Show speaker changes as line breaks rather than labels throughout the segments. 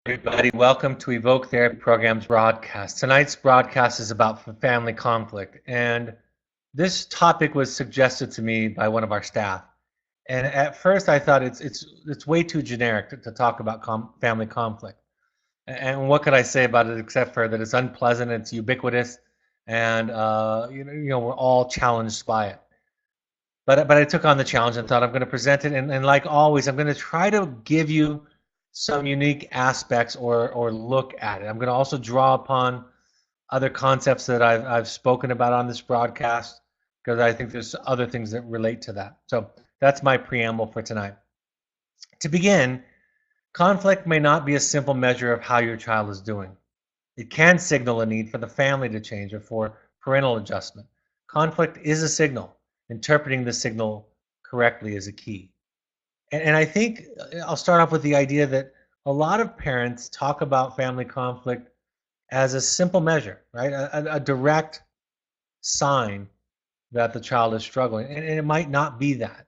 Everybody, welcome to Evoke Therapy Program's broadcast. Tonight's broadcast is about family conflict, and this topic was suggested to me by one of our staff. And at first, I thought it's way too generic to talk about family conflict. And what could I say about it except for that it's unpleasant, it's ubiquitous, and we're all challenged by it. But I took on the challenge and thought I'm going to present it, and like always, I'm going to try to give you some unique aspects or look at it. I'm going to also draw upon other concepts that I've spoken about on this broadcast because I think there's other things that relate to that. So that's my preamble for tonight. To begin, conflict may not be a simple measure of how your child is doing. It can signal a need for the family to change or for parental adjustment. Conflict is a signal. Interpreting the signal correctly is a key. And I think I'll start off with the idea that a lot of parents talk about family conflict as a simple measure, right? A direct sign that the child is struggling. And it might not be that.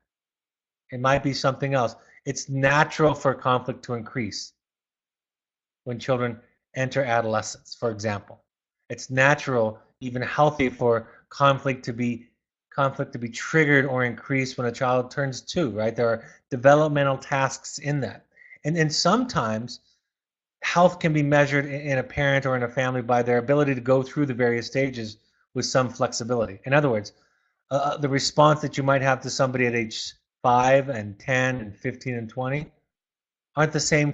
It might be something else. It's natural for conflict to increase when children enter adolescence, for example. It's natural, even healthy, for conflict to be triggered or increased when a child turns 2, right? There are developmental tasks in that. And sometimes health can be measured in a parent or in a family by their ability to go through the various stages with some flexibility. In other words, the response that you might have to somebody at age 5 and 10 and 15 and 20 aren't the same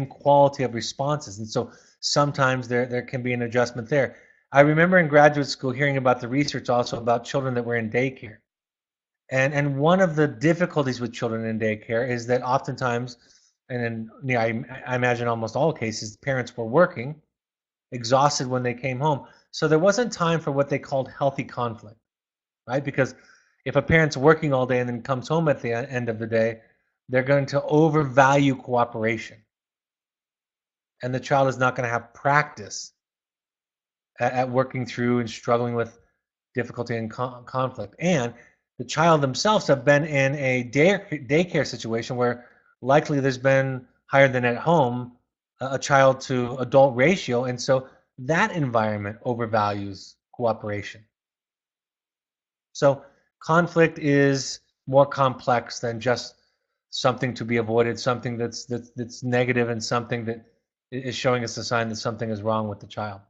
quality of responses. And so sometimes there can be an adjustment there. I remember in graduate school hearing about the research also about children that were in daycare. And one of the difficulties with children in daycare is that oftentimes, and I imagine almost all cases, parents were working, exhausted when they came home. So there wasn't time for what they called healthy conflict, right? Because if a parent's working all day and then comes home at the end of the day, they're going to overvalue cooperation. And the child is not going to have practice at working through and struggling with difficulty and conflict. And the child themselves have been in a daycare situation where likely there's been higher than at home a child to adult ratio. And so that environment overvalues cooperation. So conflict is more complex than just something to be avoided, something that's negative, and something that is showing us a sign that something is wrong with the child.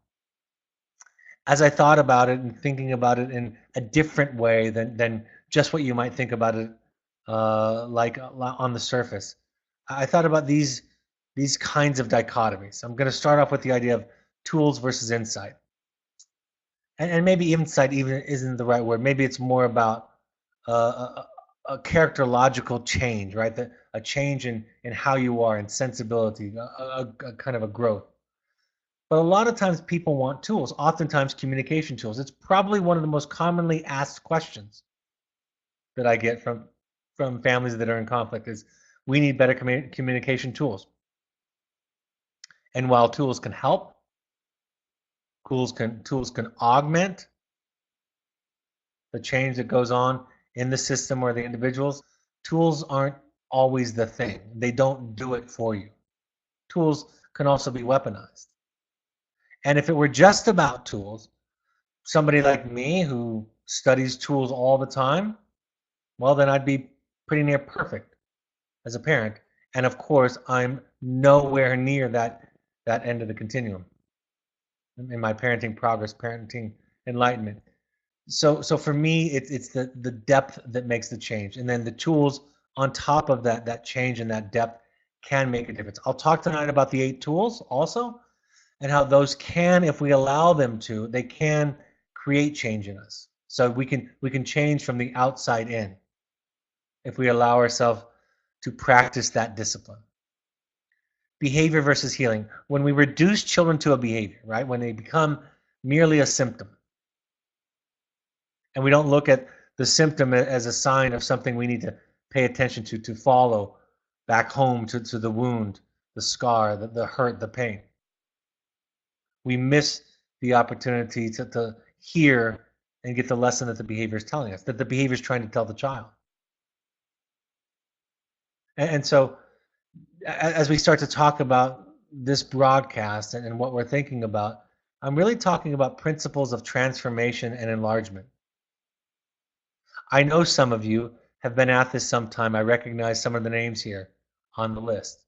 As I thought about it and thinking about it in a different way than just what you might think about it like on the surface, I thought about these kinds of dichotomies. I'm going to start off with the idea of tools versus insight. And maybe insight even isn't the right word. Maybe it's more about a characterological change, right? A change in how you are, in sensibility, a kind of a growth. But a lot of times people want tools, oftentimes communication tools. It's probably one of the most commonly asked questions that I get from families that are in conflict is, we need better communication tools. And while tools can help, tools can augment the change that goes on in the system or the individuals, tools aren't always the thing. They don't do it for you. Tools can also be weaponized. And if it were just about tools, somebody like me who studies tools all the time, well, then I'd be pretty near perfect as a parent. And of course, I'm nowhere near that end of the continuum in my parenting progress, parenting enlightenment. So for me, it's the depth that makes the change. And then the tools on top of that change and that depth can make a difference. I'll talk tonight about the 8 tools also, and how those can, if we allow them to, they can create change in us. So we can change from the outside in if we allow ourselves to practice that discipline. Behavior versus healing. When we reduce children to a behavior, right? When they become merely a symptom, and we don't look at the symptom as a sign of something we need to pay attention to follow back home to the wound, the scar, the hurt, the pain. We miss the opportunity to hear and get the lesson that the behavior is telling us, that the behavior is trying to tell the child. And so as we start to talk about this broadcast and what we're thinking about, I'm really talking about principles of transformation and enlargement. I know some of you have been at this some time. I recognize some of the names here on the list.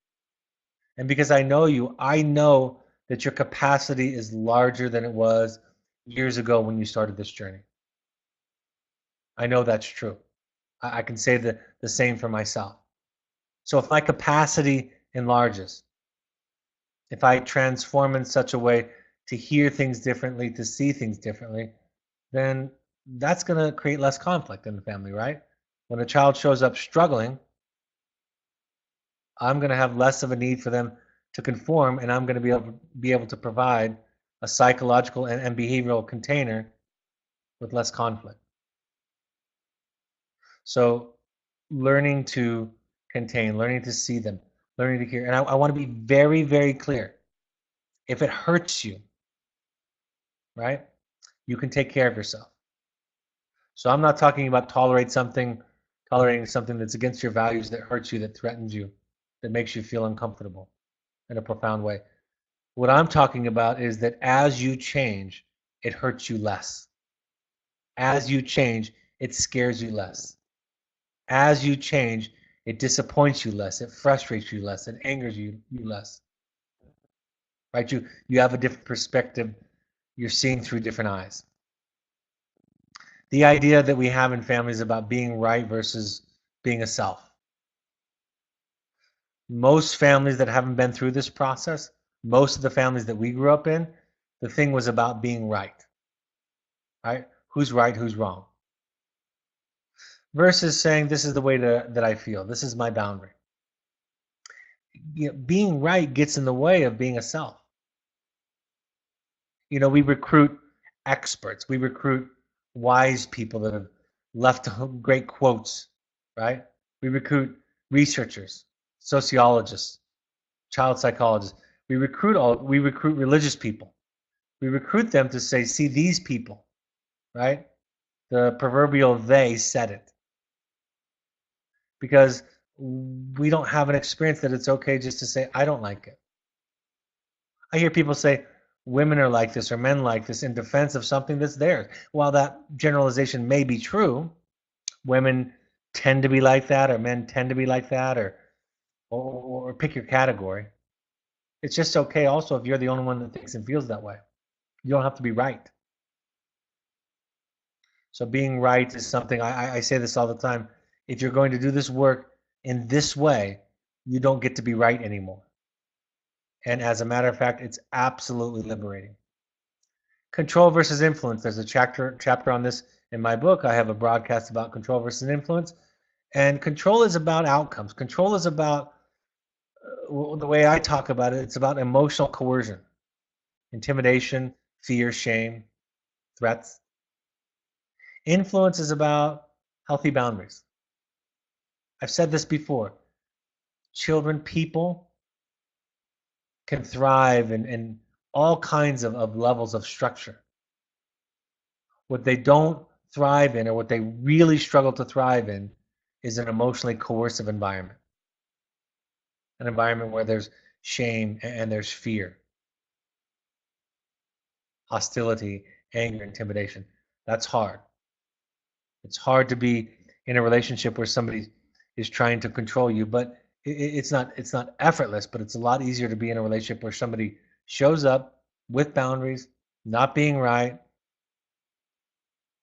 And because I know you, I know that your capacity is larger than it was years ago when you started this journey. I know that's true. I can say the same for myself. So if my capacity enlarges, if I transform in such a way to hear things differently, to see things differently, then that's going to create less conflict in the family, right? When a child shows up struggling, I'm going to have less of a need for them to conform, and I'm going to be able to provide a psychological and behavioral container with less conflict. So learning to contain, learning to see them, learning to hear. And I want to be very, very clear. If it hurts you, right, you can take care of yourself. So I'm not talking about tolerating something that's against your values, that hurts you, that threatens you, that makes you feel uncomfortable in a profound way. What I'm talking about is that as you change, it hurts you less. As you change, it scares you less. As you change, it disappoints you less, it frustrates you less, it angers you less. Right? You have a different perspective, you're seeing through different eyes. The idea that we have in families about being right versus being a self. Most families that haven't been through this process, most of the families that we grew up in, the thing was about being right. Right? Who's right, who's wrong. Versus saying, this is the way that I feel. This is my boundary. Being right gets in the way of being a self. We recruit experts. We recruit wise people that have left great quotes, right? We recruit researchers, sociologists, child psychologists. We recruit religious people. We recruit them to say, see these people, right? The proverbial they said it. Because we don't have an experience that it's okay just to say, I don't like it. I hear people say, women are like this or men like this in defense of something that's theirs. While that generalization may be true, women tend to be like that, or men tend to be like that, or pick your category. It's just okay also if you're the only one that thinks and feels that way. You don't have to be right. So being right is something, I say this all the time. If you're going to do this work in this way, you don't get to be right anymore. And as a matter of fact, it's absolutely liberating. Control versus influence. There's a chapter on this in my book. I have a broadcast about control versus influence. And control is about outcomes. Control is about, the way I talk about it, it's about emotional coercion, intimidation, fear, shame, threats. Influence is about healthy boundaries. I've said this before. Children, people can thrive in all kinds of levels of structure. What they don't thrive in, or what they really struggle to thrive in, is an emotionally coercive environment. An environment where there's shame and there's fear, hostility, anger, intimidation. That's hard. It's hard to be in a relationship where somebody is trying to control you, but it's not effortless, but it's a lot easier to be in a relationship where somebody shows up with boundaries, not being right,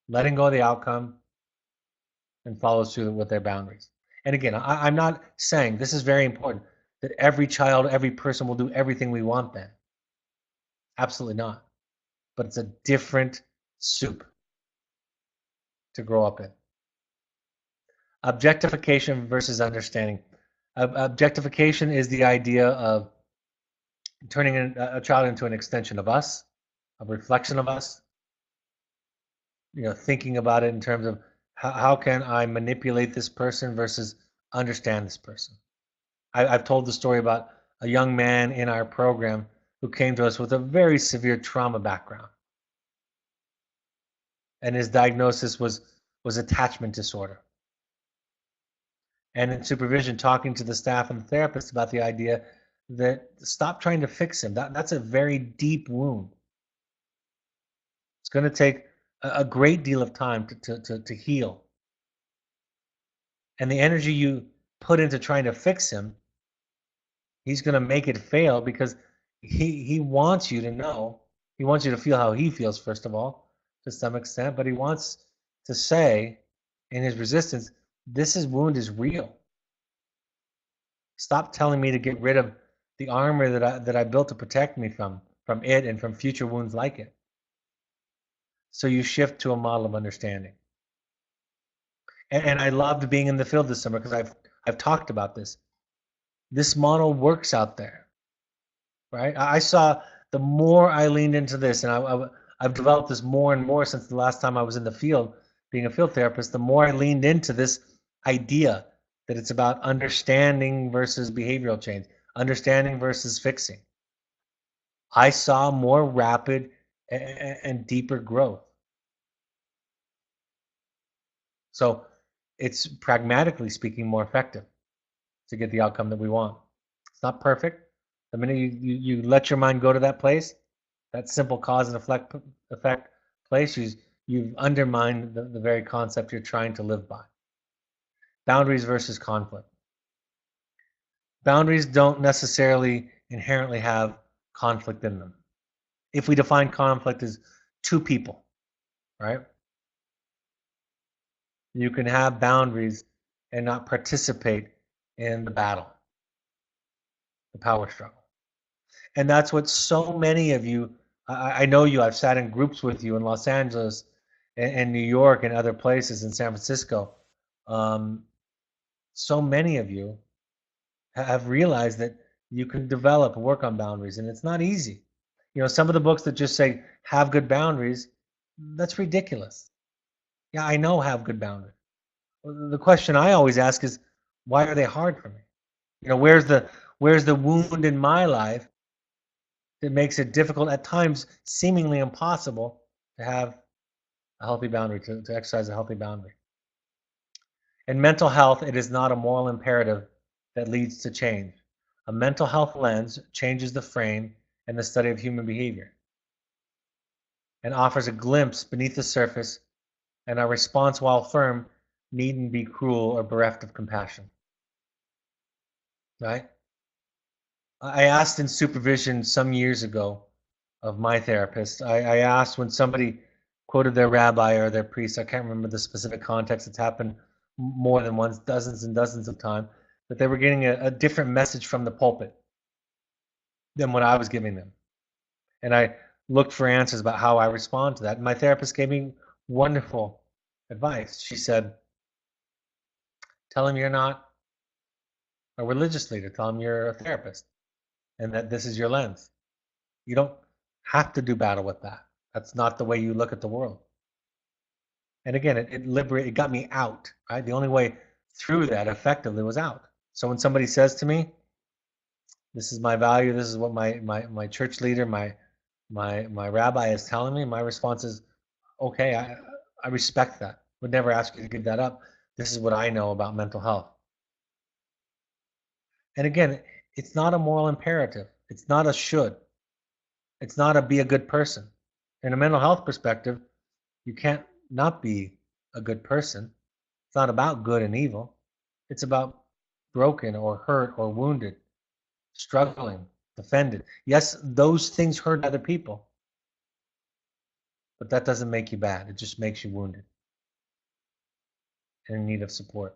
letting go of the outcome, and follows through with their boundaries. And again, I'm not saying, this is very important, that every child, every person will do everything we want then. Absolutely not. But it's a different soup to grow up in. Objectification versus understanding. Objectification is the idea of turning a child into an extension of us, a reflection of us. Thinking about it in terms of how can I manipulate this person versus understand this person. I've told the story about a young man in our program who came to us with a very severe trauma background. And his diagnosis was attachment disorder. And in supervision, talking to the staff and the therapist about the idea that stop trying to fix him. That's a very deep wound. It's going to take a great deal of time to heal. And the energy you put into trying to fix him, he's going to make it fail because he wants you to know. He wants you to feel how he feels, first of all, to some extent, but he wants to say in his resistance, this wound is real. Stop telling me to get rid of the armor that I built to protect me from it and from future wounds like it. So you shift to a model of understanding. And I loved being in the field this summer because I've talked about this. This model works out there, right? I saw the more I leaned into this, and I've developed this more and more since the last time I was in the field, being a field therapist, the more I leaned into this idea that it's about understanding versus behavioral change, understanding versus fixing. I saw more rapid and deeper growth. So it's pragmatically speaking more effective to get the outcome that we want. It's not perfect. The minute you let your mind go to that place, that simple cause and effect place, you've undermined the very concept you're trying to live by. Boundaries versus conflict. Boundaries don't necessarily inherently have conflict in them. If we define conflict as two people, right? You can have boundaries and not participate in the battle, the power struggle. And that's what so many of you, I know you, I've sat in groups with you in Los Angeles and New York and other places in San Francisco. So many of you have realized that you can develop and work on boundaries, and it's not easy. Some of the books that just say have good boundaries, that's ridiculous. Yeah, I know have good boundaries. The question I always ask is, why are they hard for me? Where's the wound in my life that makes it difficult, at times seemingly impossible, to have a healthy boundary, to exercise a healthy boundary. In mental health, it is not a moral imperative that leads to change. A mental health lens changes the frame and the study of human behavior and offers a glimpse beneath the surface, and our response, while firm, needn't be cruel or bereft of compassion. Right? I asked in supervision some years ago of my therapist, I asked when somebody quoted their rabbi or their priest, I can't remember the specific context, it's happened more than once, dozens and dozens of times, that they were getting a different message from the pulpit than what I was giving them. And I looked for answers about how I respond to that. And my therapist gave me wonderful advice. She said, tell him you're not a religious leader, tell him you're a therapist and that this is your lens. You don't have to do battle with that. That's not the way you look at the world. And again, it got me out, right? The only way through that effectively was out. So when somebody says to me, this is my value, this is what my church leader, my rabbi is telling me, my response is, okay, I respect that. Would never ask you to give that up. This is what I know about mental health. And again, it's not a moral imperative. It's not a should. It's not a be a good person. In a mental health perspective, you can't not be a good person. It's not about good and evil. It's about broken or hurt or wounded, struggling, offended. Yes, those things hurt other people, but that doesn't make you bad. It just makes you wounded and in need of support.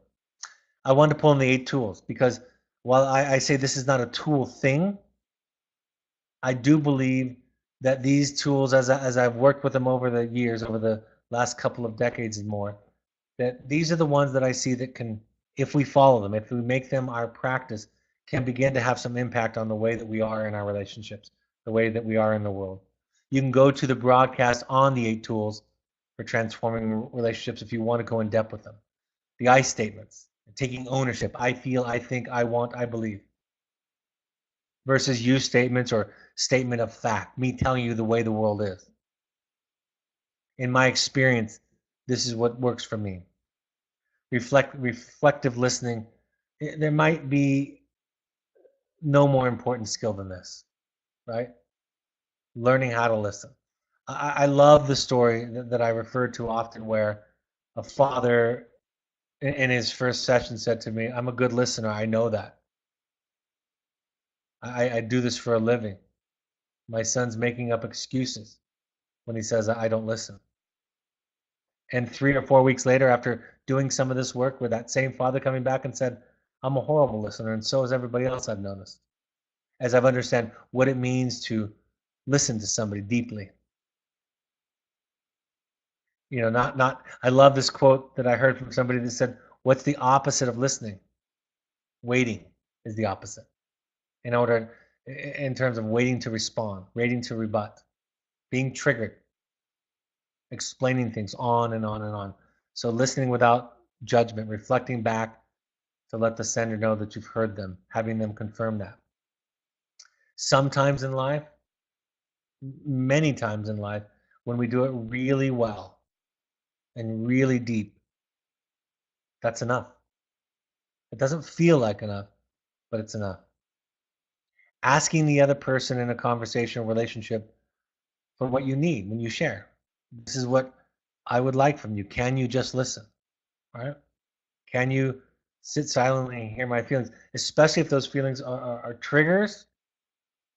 I wanted to pull in the 8 tools because while I say this is not a tool thing, I do believe that these tools, as I've worked with them over the years, over the last couple of decades and more, that these are the ones that I see that can, if we follow them, if we make them our practice, can begin to have some impact on the way that we are in our relationships, the way that we are in the world. You can go to the broadcast on the 8 tools for transforming relationships if you want to go in depth with them. The I statements, taking ownership, I feel, I think, I want, I believe, versus you statements or statement of fact, me telling you the way the world is. In my experience, this is what works for me. Reflective listening. There might be no more important skill than this, right? Learning how to listen. I love the story that I refer to often where a father in his first session said to me, I'm a good listener. I know that. I do this for a living. My son's making up excuses when he says I don't listen. And 3 or 4 weeks later, after doing some of this work, with that same father coming back and said, I'm a horrible listener, and so is everybody else I've noticed. As I've understand what it means to listen to somebody deeply. Not I love this quote that I heard from somebody that said, what's the opposite of listening? Waiting is the opposite. In terms of waiting to respond, waiting to rebut, being triggered, explaining things on and on and on. So listening without judgment, reflecting back to let the sender know that you've heard them, having them confirm that. Sometimes in life, many times in life, when we do it really well and really deep, that's enough. It doesn't feel like enough, but it's enough. Asking the other person in a conversation or relationship for what you need when you share. This is what I would like from you. Can you just listen? All right? Can you sit silently and hear my feelings? Especially if those feelings are triggers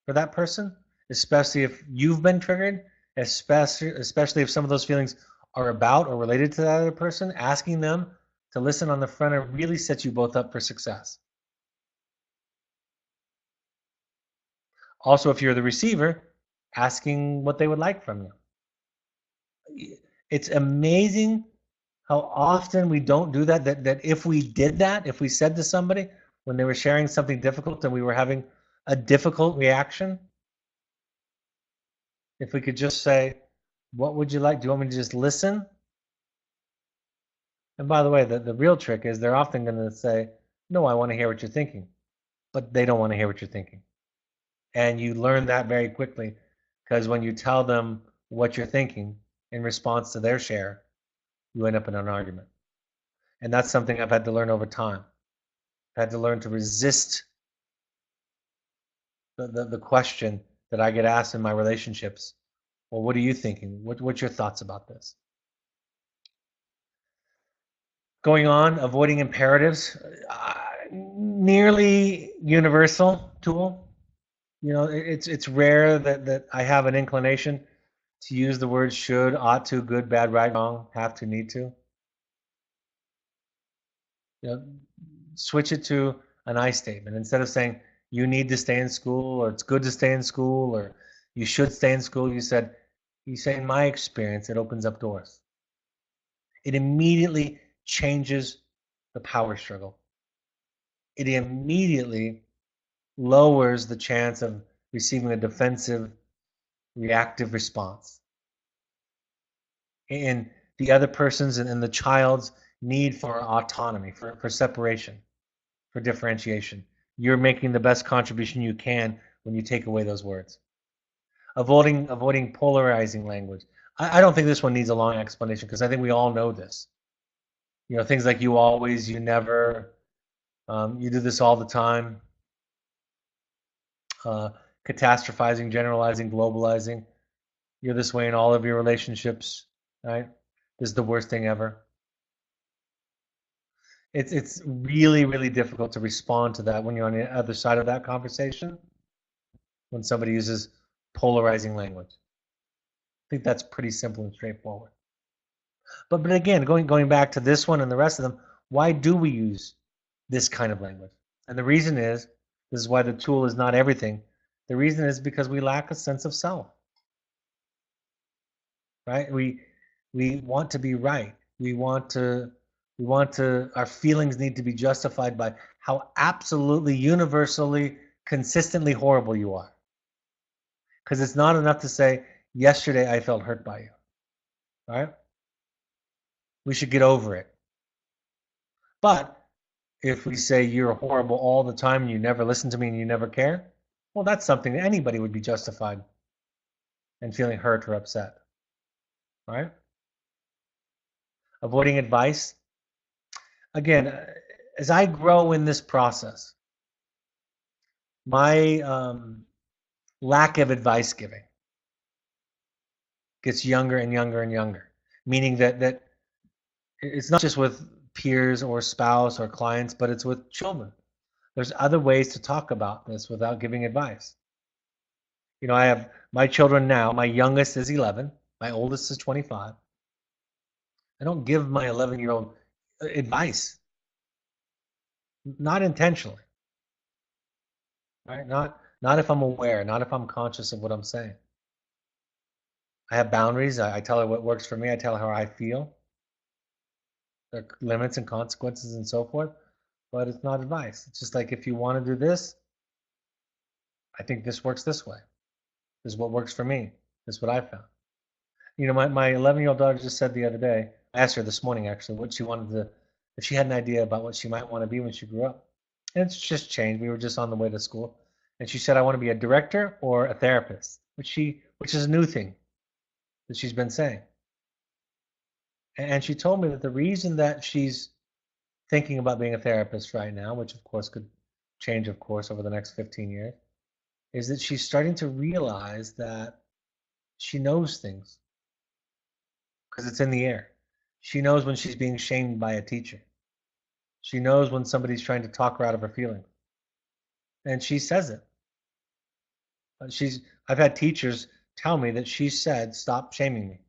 for that person, especially if you've been triggered, especially if some of those feelings are about or related to that other person, asking them to listen on the front end really sets you both up for success. Also, if you're the receiver, asking what they would like from you. It's amazing how often we don't do that, that if we did that, if we said to somebody when they were sharing something difficult and we were having a difficult reaction, if we could just say, what would you like? Do you want me to just listen? And by the way, the real trick is they're often going to say, no, I want to hear what you're thinking. But they don't want to hear what you're thinking. And you learn that very quickly because when you tell them what you're thinking in response to their share, you end up in an argument. And that's something I've had to learn over time. I've had to learn to resist the question that I get asked in my relationships. Well, what are you thinking? What's your thoughts about this? Going on, avoiding imperatives, nearly universal tool. It's rare that I have an inclination to use the words should, ought to, good, bad, right, wrong, have to, need to. You know, switch it to an I statement instead of saying you need to stay in school or it's good to stay in school or you should stay in school. You say in my experience, it opens up doors. It immediately changes the power struggle. It immediately lowers the chance of receiving a defensive, reactive response. And the other person's and the child's need for autonomy, for separation, for differentiation. You're making the best contribution you can when you take away those words. Avoiding polarizing language. I don't think this one needs a long explanation because I think we all know this. Things like you always, you never, you do this all the time. Catastrophizing, generalizing, globalizing. You're this way in all of your relationships, right? This is the worst thing ever. It's really, really difficult to respond to that when you're on the other side of that conversation, when somebody uses polarizing language. I think that's pretty simple and straightforward. But again, going back to this one and the rest of them, why do we use this kind of language? And the reason is, this is why the tool is not everything. The reason is because we lack a sense of self, right? We want to be right. Our feelings need to be justified by how absolutely universally consistently horrible you are. Because it's not enough to say, yesterday I felt hurt by you. Right? We should get over it. But if we say you're horrible all the time and you never listen to me and you never care, well, that's something that anybody would be justified in feeling hurt or upset. Right? Avoiding advice. Again, as I grow in this process, my lack of advice giving gets younger and younger and younger, meaning that it's not just with peers or spouse or clients, but it's with children. There's other ways to talk about this without giving advice. I have my children now. My youngest is 11. My oldest is 25. I don't give my 11-year-old advice, not intentionally, right? Not if I'm aware, not if I'm conscious of what I'm saying. I have boundaries. I tell her what works for me. I tell her how I feel. There are limits and consequences and so forth, but it's not advice. It's just like, if you want to do this, I think this works this way. This is what works for me. This is what I found. My 11-year-old daughter just said the other day, I asked her this morning actually, what she wanted to, if she had an idea about what she might want to be when she grew up. And it's just changed. We were just on the way to school. And she said, I want to be a director or a therapist, which is a new thing that she's been saying. And she told me that the reason that she's thinking about being a therapist right now, which of course could change, of course, over the next 15 years, is that she's starting to realize that she knows things because it's in the air. She knows when she's being shamed by a teacher. She knows when somebody's trying to talk her out of her feelings. And she says it. I've had teachers tell me that she said, stop shaming me.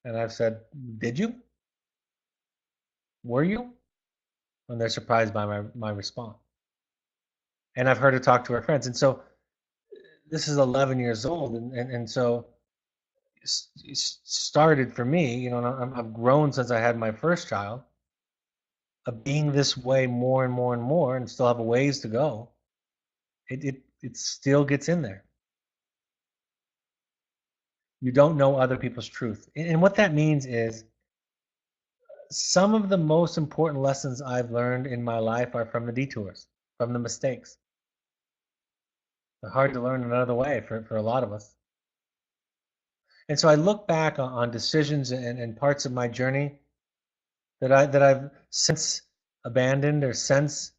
And I've said, did you? Were you? And they're surprised by my response. And I've heard her talk to her friends. And so this is 11 years old. And so it started for me, and I've grown since I had my first child, of being this way more and more and more, and still have a ways to go. It still gets in there. You don't know other people's truth. And what that means is, some of the most important lessons I've learned in my life are from the detours, from the mistakes. They're hard to learn another way for a lot of us. And so I look back on decisions and parts of my journey that I've since abandoned or since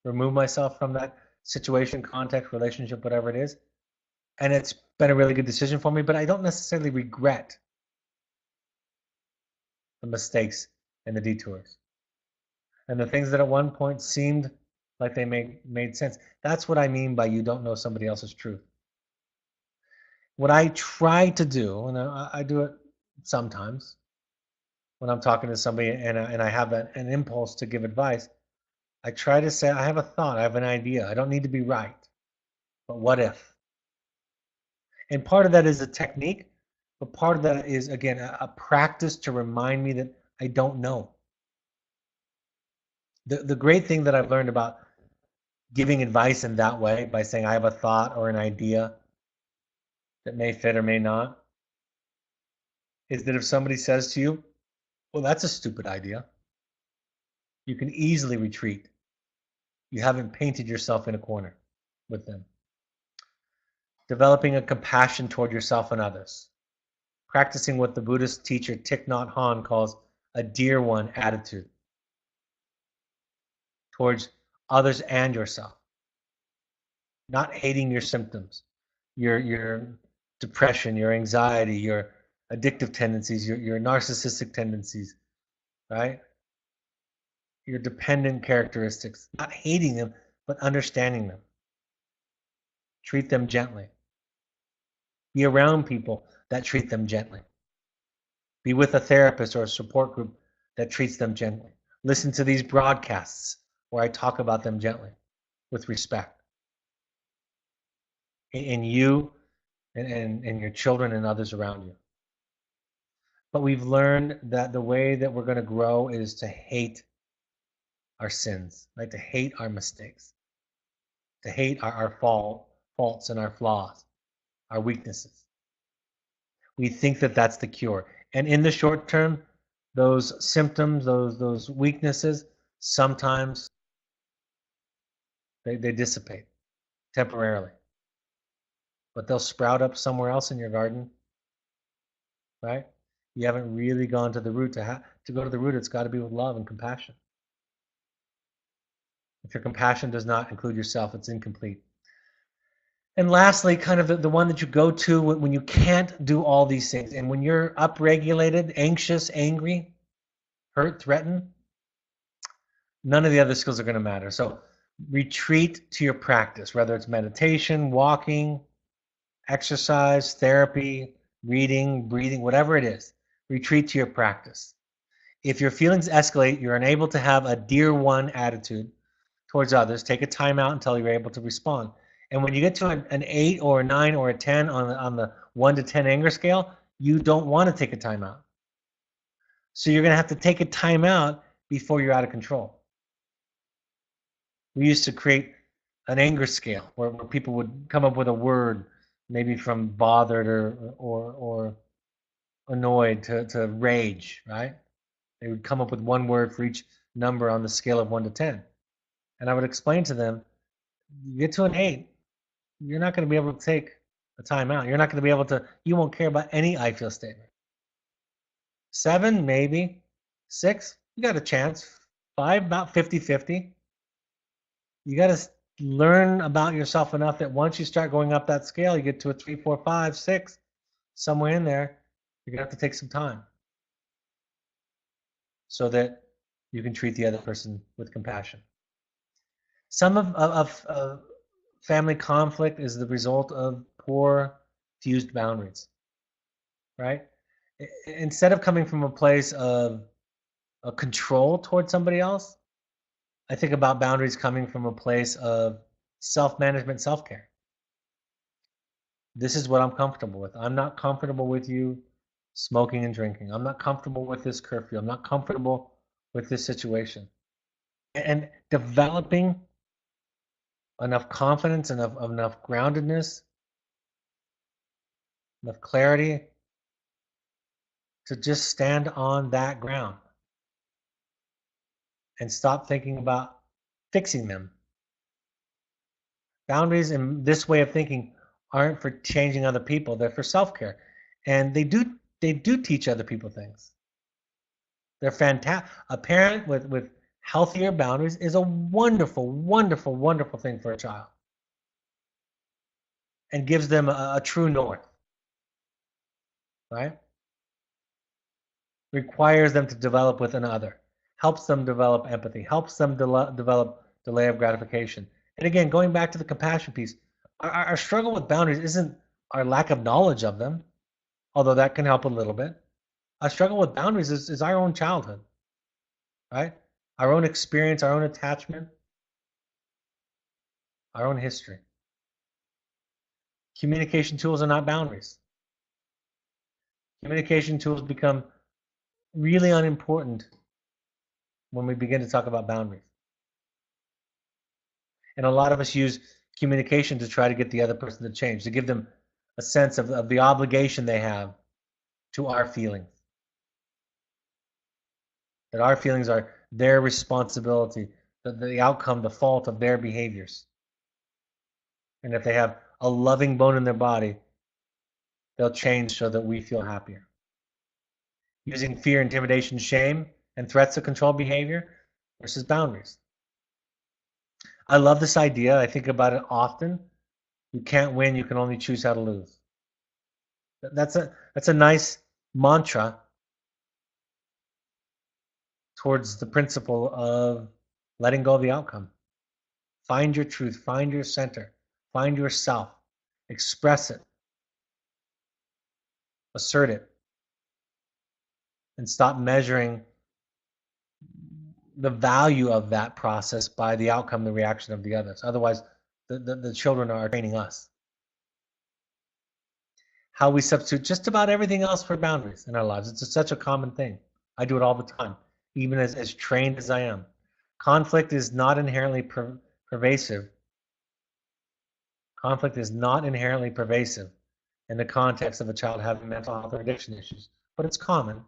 removed myself from that situation, context, relationship, whatever it is. And it's been a really good decision for me, but I don't necessarily regret the mistakes and the detours. And the things that at one point seemed like they made sense. That's what I mean by you don't know somebody else's truth. What I try to do, and I do it sometimes when I'm talking to somebody and I have an impulse to give advice, I try to say, I have a thought, I have an idea. I don't need to be right, but what if? And part of that is a technique, but part of that is, again, a practice to remind me that I don't know. The great thing that I've learned about giving advice in that way, by saying I have a thought or an idea that may fit or may not, is that if somebody says to you, well, that's a stupid idea, you can easily retreat. You haven't painted yourself in a corner with them. Developing a compassion toward yourself and others. Practicing what the Buddhist teacher Thich Nhat Hanh calls a dear one attitude towards others and yourself. Not hating your symptoms, your depression, your anxiety, your addictive tendencies, your narcissistic tendencies, right? Your dependent characteristics. Not hating them, but understanding them. Treat them gently. Be around people that treat them gently. Be with a therapist or a support group that treats them gently. Listen to these broadcasts where I talk about them gently, with respect. In you and your children and others around you. But we've learned that the way that we're going to grow is to hate our sins, right? To hate our mistakes, to hate our faults and our flaws, our weaknesses. We think that that's the cure. And in the short term, those symptoms, those weaknesses, sometimes they dissipate temporarily. But they'll sprout up somewhere else in your garden, right? You haven't really gone to the root. To go to the root, it's got to be with love and compassion. If your compassion does not include yourself, it's incomplete. And lastly, kind of the one that you go to when you can't do all these things, and when you're upregulated, anxious, angry, hurt, threatened, none of the other skills are going to matter. So retreat to your practice, whether it's meditation, walking, exercise, therapy, reading, breathing, whatever it is. Retreat to your practice. If your feelings escalate, you're unable to have a dear one attitude towards others. Take a time out until you're able to respond. And when you get to an 8 or a 9 or a 10 on the 1 to 10 anger scale, you don't want to take a time out. So you're going to have to take a time out before you're out of control. We used to create an anger scale where people would come up with a word, maybe from bothered or annoyed to rage, right? They would come up with one word for each number on the scale of 1 to 10. And I would explain to them, you get to an 8, you're not going to be able to take a time out. You're not going to be able to, you won't care about any I feel statement. 7, maybe. 6, you got a chance. 5, about 50-50. You got to learn about yourself enough that once you start going up that scale, you get to a 3, 4, 5, 6, somewhere in there, you're going to have to take some time so that you can treat the other person with compassion. Some of family conflict is the result of poor fused boundaries, right? Instead of coming from a place of control towards somebody else, I think about boundaries coming from a place of self-management, self-care. This is what I'm comfortable with. I'm not comfortable with you smoking and drinking. I'm not comfortable with this curfew. I'm not comfortable with this situation. And developing enough confidence, enough groundedness, enough clarity to just stand on that ground and stop thinking about fixing them. Boundaries in this way of thinking aren't for changing other people, they're for self-care. And they do teach other people things. They're fantastic. A parent with healthier boundaries is a wonderful, wonderful, wonderful thing for a child. And gives them a true north, right? Requires them to develop with another, helps them develop empathy, helps them develop delay of gratification. And again, going back to the compassion piece, our struggle with boundaries isn't our lack of knowledge of them, although that can help a little bit. Our struggle with boundaries is our own childhood, right? Our own experience, our own attachment, our own history. Communication tools are not boundaries. Communication tools become really unimportant when we begin to talk about boundaries. And a lot of us use communication to try to get the other person to change, to give them a sense of the obligation they have to our feelings. That our feelings are their responsibility, the outcome, the fault of their behaviors. And if they have a loving bone in their body, they'll change so that we feel happier. Using fear, intimidation, shame, and threats to control behavior versus boundaries. I love this idea. I think about it often. You can't win, you can only choose how to lose. That's a nice mantra towards the principle of letting go of the outcome. Find your truth, find your center, find yourself, express it, assert it, and stop measuring the value of that process by the outcome, the reaction of the others. Otherwise, the children are training us. How we substitute just about everything else for boundaries in our lives. It's such a common thing. I do it all the time, even as trained as I am. Conflict is not inherently pervasive. Conflict is not inherently pervasive in the context of a child having mental health or addiction issues, but it's common,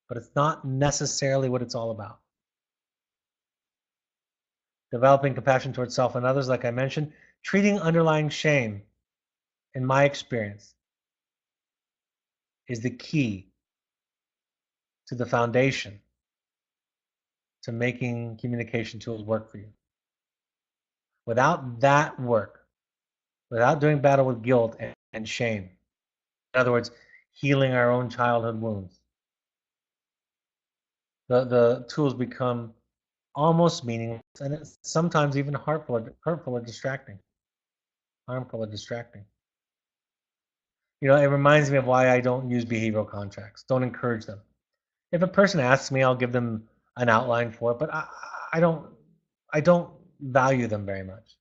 but it's not necessarily what it's all about. Developing compassion towards self and others, like I mentioned, treating underlying shame, in my experience, is the key to the foundation to making communication tools work for you. Without that work, without doing battle with guilt and shame, in other words, healing our own childhood wounds, the tools become almost meaningless, and it's sometimes even hurtful or distracting, harmful or distracting. It reminds me of why I don't use behavioral contracts. Don't encourage them. If a person asks me, I'll give them an outline for it, but I don't I don't value them very much.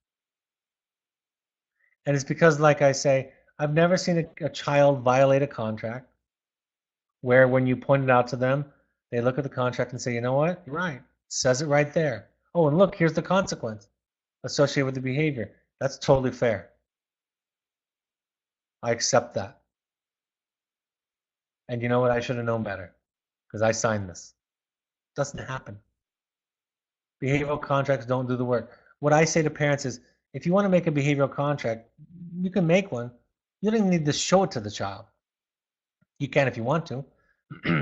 And it's because, like I say, I've never seen a child violate a contract where when you point it out to them, they look at the contract and say, you know what? You're right. It says it right there. Oh, and look, here's the consequence associated with the behavior. That's totally fair. I accept that. And you know what? I should have known better because I signed this. It doesn't happen. Behavioral contracts don't do the work. What I say to parents is, if you want to make a behavioral contract, you can make one. You don't even need to show it to the child. You can if you want to,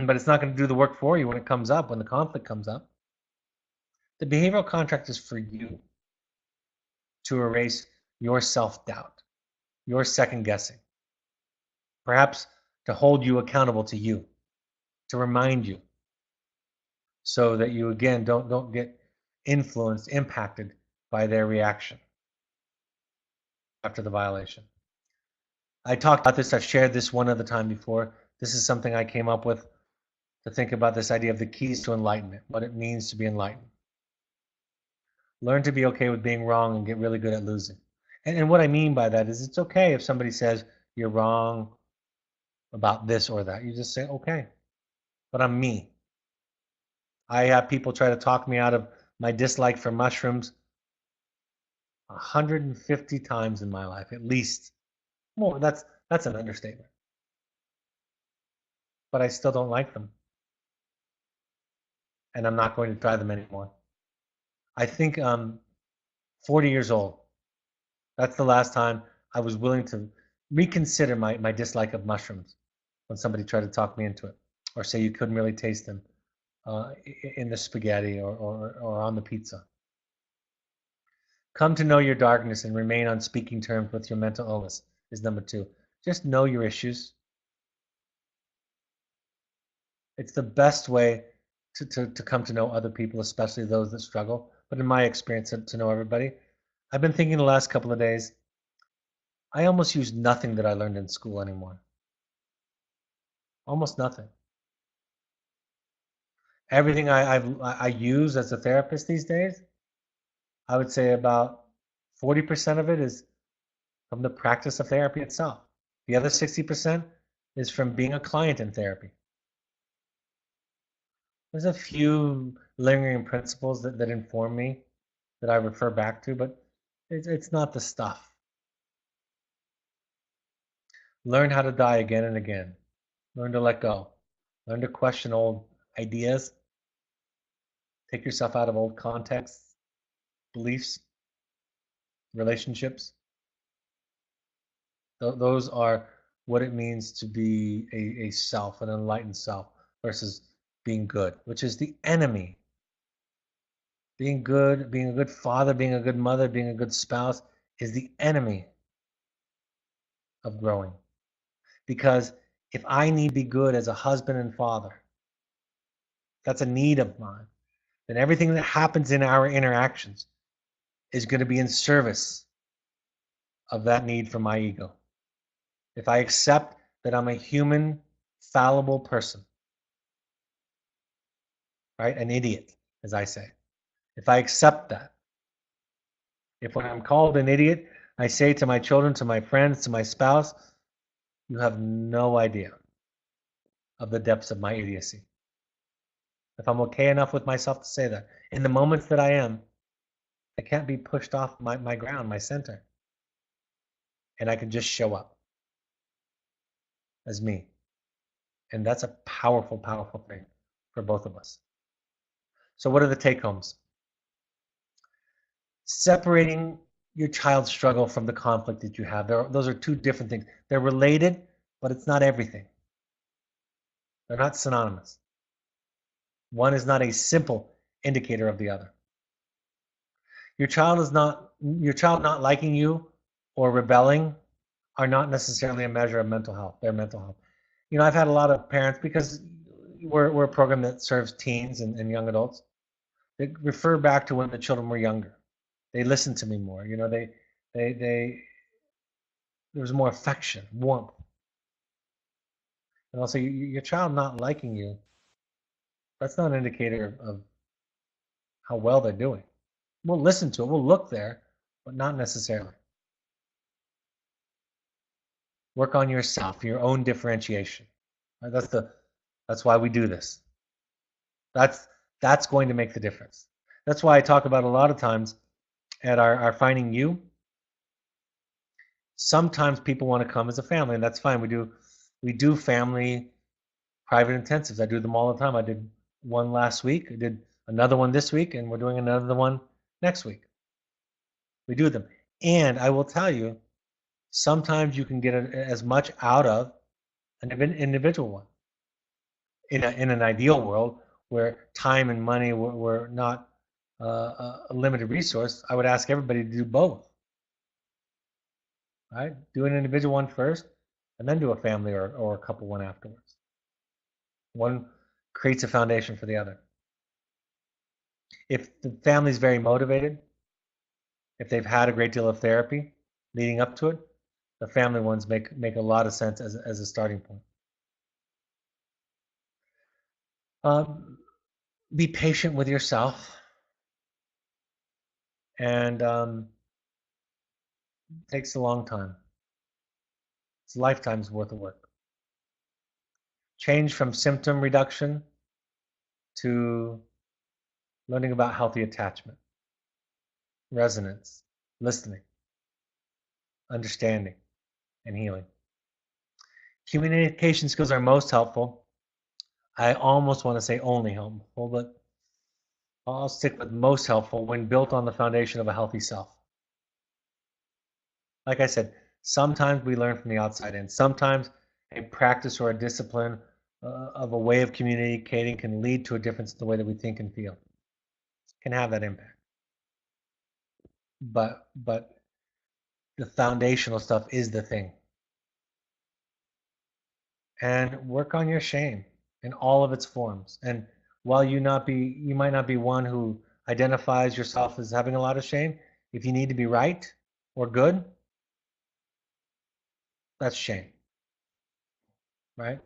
but it's not going to do the work for you when it comes up, when the conflict comes up. The behavioral contract is for you to erase your self-doubt, your second guessing, perhaps to hold you accountable to you, to remind you, so that you again don't get influenced, impacted by their reaction after the violation. I talked about this, I've shared this one other time before. This is something I came up with to think about this idea of the keys to enlightenment, what it means to be enlightened. Learn to be okay with being wrong and get really good at losing. And what I mean by that is it's okay if somebody says you're wrong about this or that. You just say, okay, but I'm me. I have people try to talk me out of my dislike for mushrooms 150 times in my life, at least. More, that's an understatement. But I still don't like them. And I'm not going to try them anymore. I think 40 years old. That's the last time I was willing to reconsider my dislike of mushrooms when somebody tried to talk me into it or say you couldn't really taste them in the spaghetti or on the pizza. Come to know your darkness and remain on speaking terms with your mental illness is number 2. Just know your issues. It's the best way to come to know other people, especially those that struggle. But in my experience, to know everybody. I've been thinking the last couple of days, I almost use nothing that I learned in school anymore. Almost nothing. Everything I use as a therapist these days, I would say about 40% of it is from the practice of therapy itself. The other 60% is from being a client in therapy. There's a few lingering principles that inform me that I refer back to, but it's not the stuff. Learn how to die again and again. Learn to let go. Learn to question old ideas. Take yourself out of old contexts, beliefs, relationships. Those are what it means to be a self, an enlightened self, versus being good, which is the enemy. Being good, being a good father, being a good mother, being a good spouse is the enemy of growing. Because if I need to be good as a husband and father, that's a need of mine, then everything that happens in our interactions is going to be in service of that need for my ego. If I accept that I'm a human, fallible person, right? An idiot, as I say. If I accept that, if when I'm called an idiot, I say to my children, to my friends, to my spouse, you have no idea of the depths of my idiocy. If I'm okay enough with myself to say that, in the moments that I am, I can't be pushed off my ground, my center. And I can just show up as me. And that's a powerful, powerful thing for both of us. So what are the take-homes? Separating your child's struggle from the conflict that you have. Those are two different things. They're related, but it's not everything. They're not synonymous. One is not a simple indicator of the other. Your child not liking you or rebelling are not necessarily a measure of mental health, their mental health. I've had a lot of parents, because we're a program that serves teens and young adults. They refer back to when the children were younger. They listened to me more. They there was more affection, warmth. And also, your child not liking you, that's not an indicator of how well they're doing. We'll listen to it, we'll look there, but not necessarily. Work on yourself, your own differentiation. Right? That's why we do this. That's going to make the difference. That's why I talk about a lot of times at our Finding You. Sometimes people want to come as a family, and that's fine. We do family private intensives. I do them all the time. I did one last week. I did another one this week, and we're doing another one next week. We do them. And I will tell you, sometimes you can get as much out of an individual one. In an ideal world where time and money were not a limited resource, I would ask everybody to do both. Right? Do an individual one first, and then do a family or a couple one afterwards. One creates a foundation for the other. If the family's very motivated, if they've had a great deal of therapy leading up to it, the family ones make a lot of sense as a starting point. Be patient with yourself, and it takes a long time. It's a lifetime's worth of work. Change from symptom reduction to learning about healthy attachment, resonance, listening, understanding, and healing. Communication skills are most helpful. I almost want to say only helpful, but I'll stick with most helpful when built on the foundation of a healthy self. Like I said, sometimes we learn from the outside in. Sometimes a practice or a discipline of a way of communicating can lead to a difference in the way that we think and feel. Can have that impact. But the foundational stuff is the thing. And work on your shame in all of its forms. And while you might not be one who identifies yourself as having a lot of shame, if you need to be right or good, that's shame, right?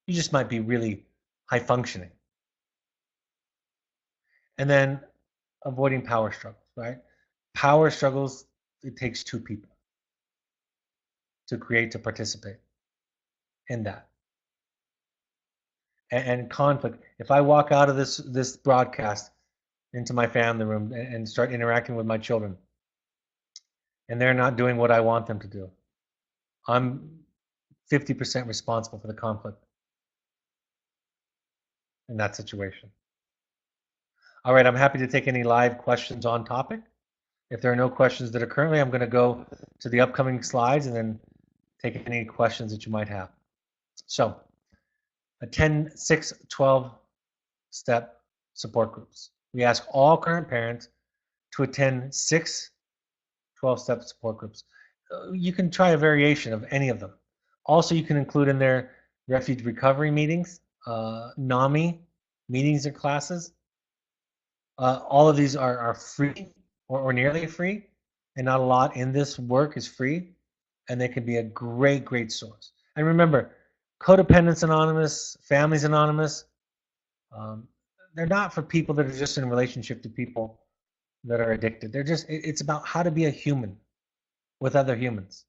You just might be really high functioning. And then avoiding power struggles, right? Power struggles, it takes two people to participate in that. And conflict. If I walk out of this broadcast into my family room and start interacting with my children, and they're not doing what I want them to do, I'm 50% responsible for the conflict in that situation. All right, I'm happy to take any live questions on topic. If there are no questions that are currently, I'm going to go to the upcoming slides and then take any questions that you might have. So, attend 6 12-step support groups. We ask all current parents to attend 6 12-step support groups. You can try a variation of any of them. Also, you can include in there refuge recovery meetings, NAMI meetings or classes. All of these are free or nearly free, and not a lot in this work is free, and they can be a great source. And remember, Codependence Anonymous, Families Anonymous, they're not for people that are just in relationship to people that are addicted. It's about how to be a human with other humans.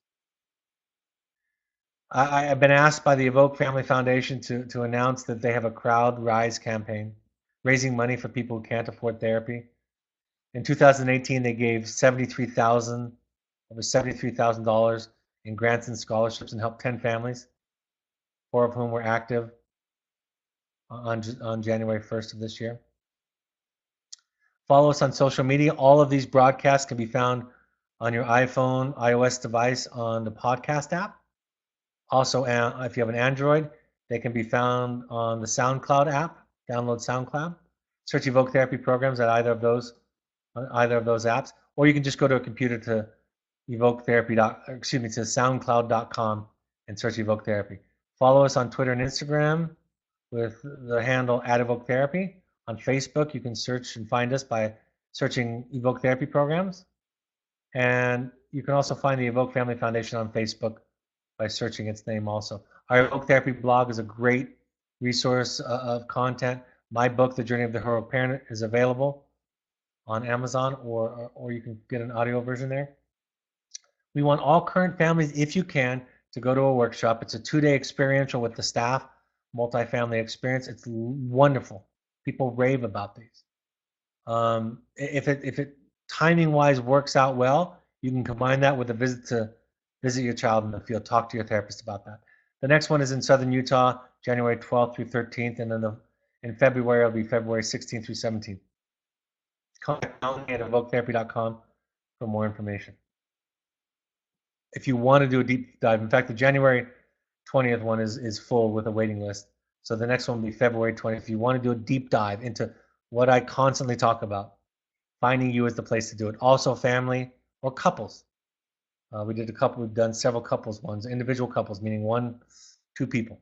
I've been asked by the Evoke Family Foundation to announce that they have a Crowd Rise campaign, raising money for people who can't afford therapy. In 2018, they gave over $73,000 in grants and scholarships and helped 10 families, 4 of whom were active on January 1st of this year. Follow us on social media. All of these broadcasts can be found on your iPhone, iOS device on the podcast app. Also, if you have an Android, they can be found on the SoundCloud app. Download SoundCloud. Search Evoke Therapy Programs at either of those on either of those apps, or you can just go to a computer to SoundCloud.com and search Evoke Therapy. Follow us on Twitter and Instagram with the handle @EvokeTherapy. On Facebook, you can search and find us by searching Evoke Therapy Programs. And you can also find the Evoke Family Foundation on Facebook by searching its name also. Our Evoke Therapy blog is a great resource of content. My book, The Journey of the Heroic Parent, is available on Amazon, or you can get an audio version there. We want all current families, if you can, to go to a workshop. It's a 2-day experiential with the staff, multifamily experience. It's wonderful. People rave about these. If it timing-wise works out well, you can combine that with a visit your child in the field. Talk to your therapist about that. The next one is in Southern Utah, January 12th through 13th, and then in February, it'll be February 16th through 17th. Contact me at evoketherapy.com for more information. If you want to do a deep dive, in fact, the January 20th one is full with a waiting list. So the next one will be February 20th. If you want to do a deep dive into what I constantly talk about, finding you is the place to do it. Also, family or couples. We've done several couples ones, individual couples, meaning 1-2 people.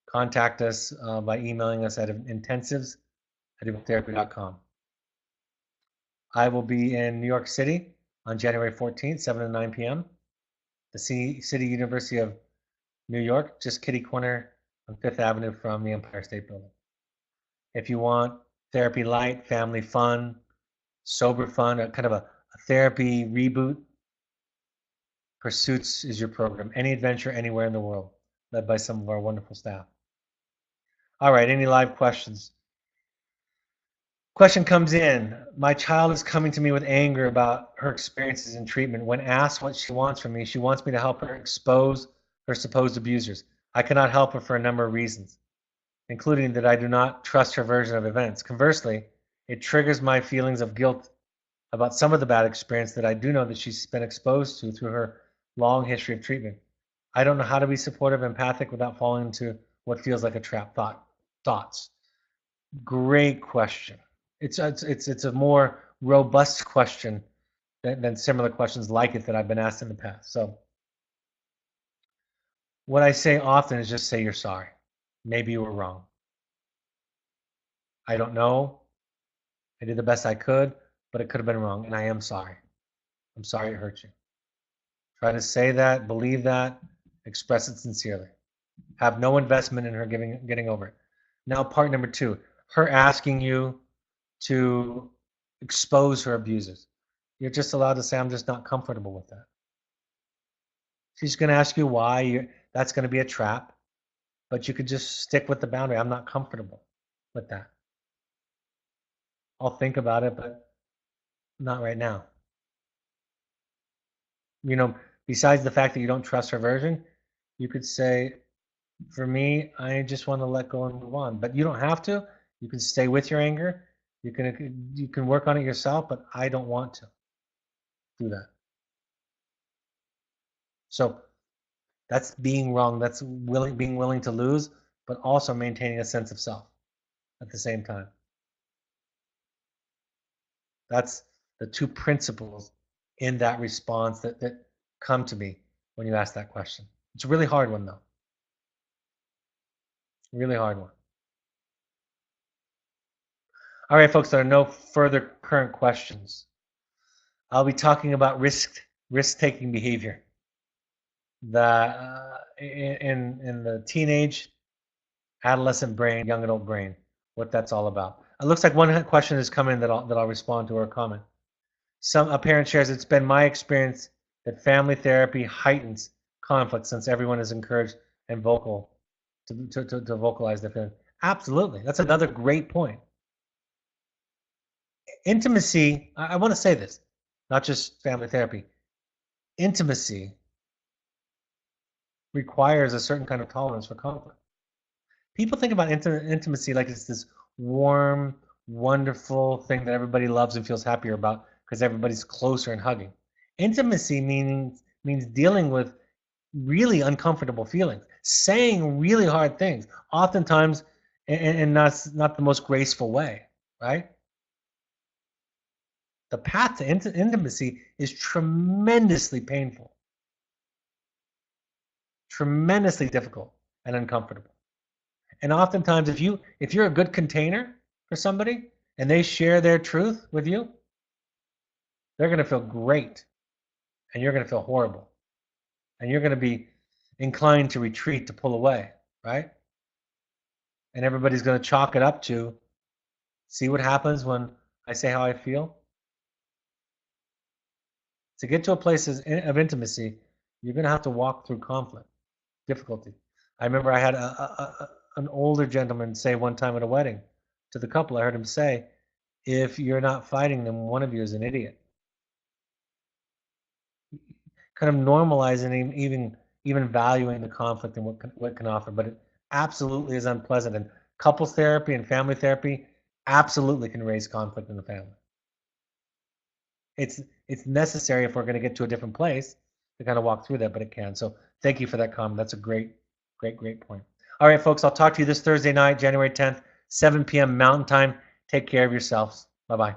Contact us by emailing us at intensives@evoketherapy.com. I will be in New York City on January 14th, 7 to 9 p.m. The City University of New York, just kitty corner on 5th Avenue from the Empire State Building. If you want therapy light, family fun, sober fun, a kind of a therapy reboot, Pursuits is your program. Any adventure anywhere in the world, led by some of our wonderful staff. All right, any live questions? Question comes in. My child is coming to me with anger about her experiences in treatment. When asked what she wants from me, she wants me to help her expose her supposed abusers. I cannot help her for a number of reasons, including that I do not trust her version of events. Conversely, it triggers my feelings of guilt about some of the bad experience that I do know that she's been exposed to through her long history of treatment. I don't know how to be supportive and empathic without falling into what feels like a trap thoughts. Great question. It's a more robust question than similar questions like it that I've been asked in the past. So what I say often is just say you're sorry. Maybe you were wrong. I don't know. I did the best I could, but it could have been wrong, and I am sorry. I'm sorry it hurt you. Try to say that, believe that, express it sincerely. Have no investment in her getting over it. Now, part number 2, her asking you to expose her abusers. You're just allowed to say, I'm just not comfortable with that. She's going to ask you why. That's going to be a trap. But you could just stick with the boundary. I'm not comfortable with that. I'll think about it, but not right now. Besides the fact that you don't trust her version, you could say, for me, I just want to let go and move on. But you don't have to. You can stay with your anger. You can work on it yourself, but I don't want to do that. So that's being wrong. That's being willing to lose, but also maintaining a sense of self at the same time. That's the 2 principles in that response that come to me when you ask that question. It's a really hard one, though. Really hard one. All right, folks, there are no further current questions. I'll be talking about risk-taking behavior that in the teenage, adolescent brain, young adult brain, what that's all about. It looks like one question has come in that I'll respond to or comment. A parent shares, it's been my experience that family therapy heightens conflict since everyone is encouraged and vocal to vocalize their feelings. Absolutely. That's another great point. Intimacy, I want to say this, not just family therapy. Intimacy requires a certain kind of tolerance for conflict. People think about intimacy like it's this warm, wonderful thing that everybody loves and feels happier about because everybody's closer and hugging. Intimacy means dealing with really uncomfortable feelings, saying really hard things, oftentimes in not the most graceful way, right? the path to intimacy is tremendously painful, tremendously difficult and uncomfortable. And oftentimes, if you're a good container for somebody and they share their truth with you, they're going to feel great, and you're going to feel horrible, and you're going to be inclined to retreat, to pull away, right? And everybody's going to chalk it up to, see what happens when I say how I feel. To get to a place of intimacy, you're going to have to walk through conflict, difficulty. I remember I had an older gentleman say one time at a wedding to the couple, I heard him say, if you're not fighting them, one of you is an idiot. Kind of normalizing, even valuing the conflict and what can offer, but it absolutely is unpleasant. And couples therapy and family therapy absolutely can raise conflict in the family. It's necessary if we're going to get to a different place to kind of walk through that, but it can. So thank you for that comment. That's a great point. All right, folks, I'll talk to you this Thursday night, January 10th, 7 p.m. Mountain Time. Take care of yourselves. Bye-bye.